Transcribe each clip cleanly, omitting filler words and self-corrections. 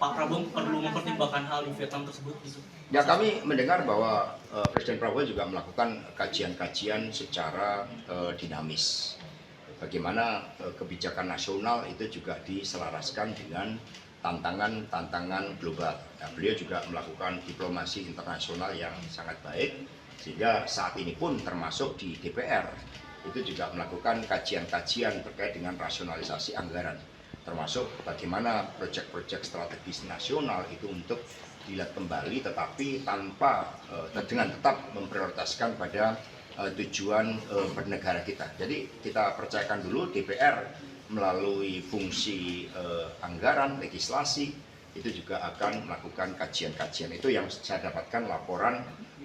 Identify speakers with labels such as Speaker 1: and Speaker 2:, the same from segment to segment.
Speaker 1: Pak Prabowo perlu mempertimbangkan hal di Vietnam tersebut gitu?
Speaker 2: Ya, kami mendengar bahwa Presiden Prabowo juga melakukan kajian-kajian secara dinamis. Bagaimana kebijakan nasional itu juga diselaraskan dengan tantangan-tantangan global. Nah, beliau juga melakukan diplomasi internasional yang sangat baik, sehingga saat ini pun termasuk di DPR itu juga melakukan kajian-kajian terkait dengan rasionalisasi anggaran, termasuk bagaimana proyek-proyek strategis nasional itu untuk dilihat kembali, tetapi tanpa dengan tetap memprioritaskan pada tujuan bernegara kita. Jadi kita percayakan dulu DPR melalui fungsi anggaran, legislasi, itu juga akan melakukan kajian-kajian. Itu yang saya dapatkan laporan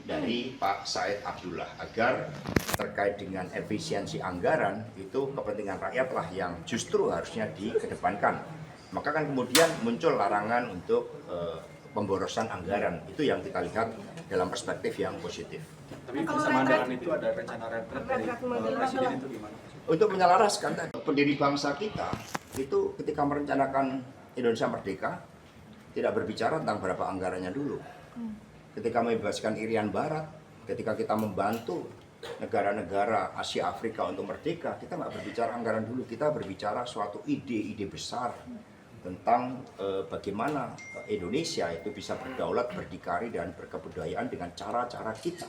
Speaker 2: dari Pak Said Abdullah, agar terkait dengan efisiensi anggaran itu kepentingan rakyatlah yang justru harusnya dikedepankan. Maka kan kemudian muncul larangan untuk pemborosan anggaran. Itu yang kita lihat dalam perspektif yang positif.
Speaker 3: Tapi kesamaan dengan itu ada rencana retret dari Presiden itu gimana?
Speaker 2: Untuk menyelaraskan pendiri bangsa kita itu ketika merencanakan Indonesia Merdeka tidak berbicara tentang berapa anggarannya dulu. Ketika membebaskan Irian Barat, ketika kita membantu negara-negara Asia Afrika untuk merdeka, kita nggak berbicara anggaran dulu, kita berbicara suatu ide-ide besar tentang bagaimana Indonesia itu bisa berdaulat, berdikari, dan berkebudayaan dengan cara-cara kita.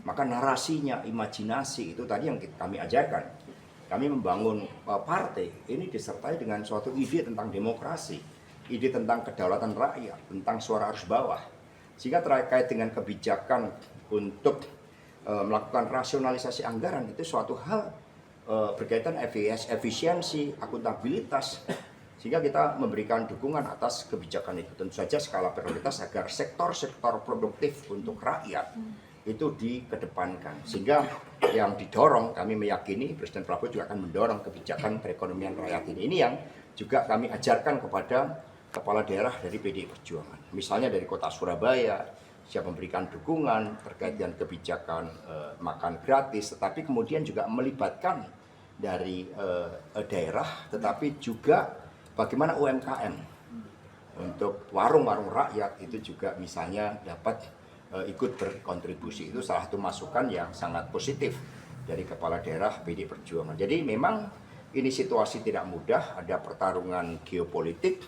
Speaker 2: Maka narasinya, imajinasi itu tadi yang kami ajarkan. Kami membangun partai ini disertai dengan suatu ide tentang demokrasi, ide tentang kedaulatan rakyat, tentang suara arus bawah. Sehingga terkait dengan kebijakan untuk melakukan rasionalisasi anggaran itu suatu hal berkaitan efisiensi, akuntabilitas. Sehingga kita memberikan dukungan atas kebijakan itu. Tentu saja skala prioritas agar sektor-sektor produktif untuk rakyat itu dikedepankan. Sehingga yang didorong, kami meyakini Presiden Prabowo juga akan mendorong kebijakan perekonomian rakyat ini. Ini yang juga kami ajarkan kepada kepala daerah dari PDI Perjuangan. Misalnya dari kota Surabaya, siap memberikan dukungan terkait dengan kebijakan makan gratis, tetapi kemudian juga melibatkan dari daerah, tetapi juga bagaimana UMKM untuk warung-warung rakyat itu juga misalnya dapat ikut berkontribusi. Itu salah satu masukan yang sangat positif dari kepala daerah PDI Perjuangan. Jadi memang ini situasi tidak mudah, ada pertarungan geopolitik,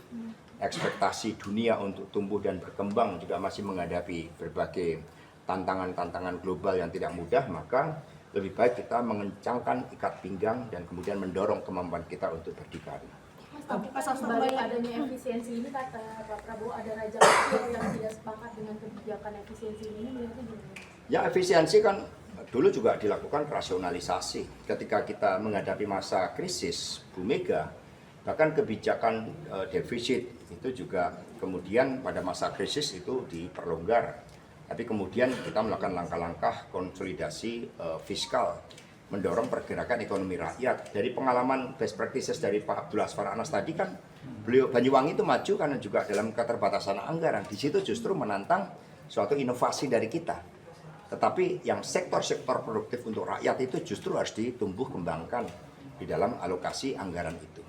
Speaker 2: ekspektasi dunia untuk tumbuh dan berkembang juga masih menghadapi berbagai tantangan-tantangan global yang tidak mudah, maka lebih baik kita mengencangkan ikat pinggang dan kemudian mendorong kemampuan kita untuk berdikari.
Speaker 4: Pas sebalik adanya efisiensi ini, kata Pak Prabowo ada raja kecil yang tidak sepakat dengan kebijakan efisiensi ini, melihatnya gimana?
Speaker 2: Ya, efisiensi kan dulu juga dilakukan rasionalisasi. Ketika kita menghadapi masa krisis, Bu Mega, bahkan kebijakan defisit itu juga kemudian pada masa krisis itu diperlonggar. Tapi kemudian kita melakukan langkah-langkah konsolidasi fiskal, mendorong pergerakan ekonomi rakyat. Dari pengalaman best practices dari Pak Abdul Asfar Anas tadi kan, beliau Banyuwangi itu maju karena juga dalam keterbatasan anggaran. Di situ justru menantang suatu inovasi dari kita. Tetapi yang sektor-sektor produktif untuk rakyat itu justru harus ditumbuh kembangkan di dalam alokasi anggaran itu.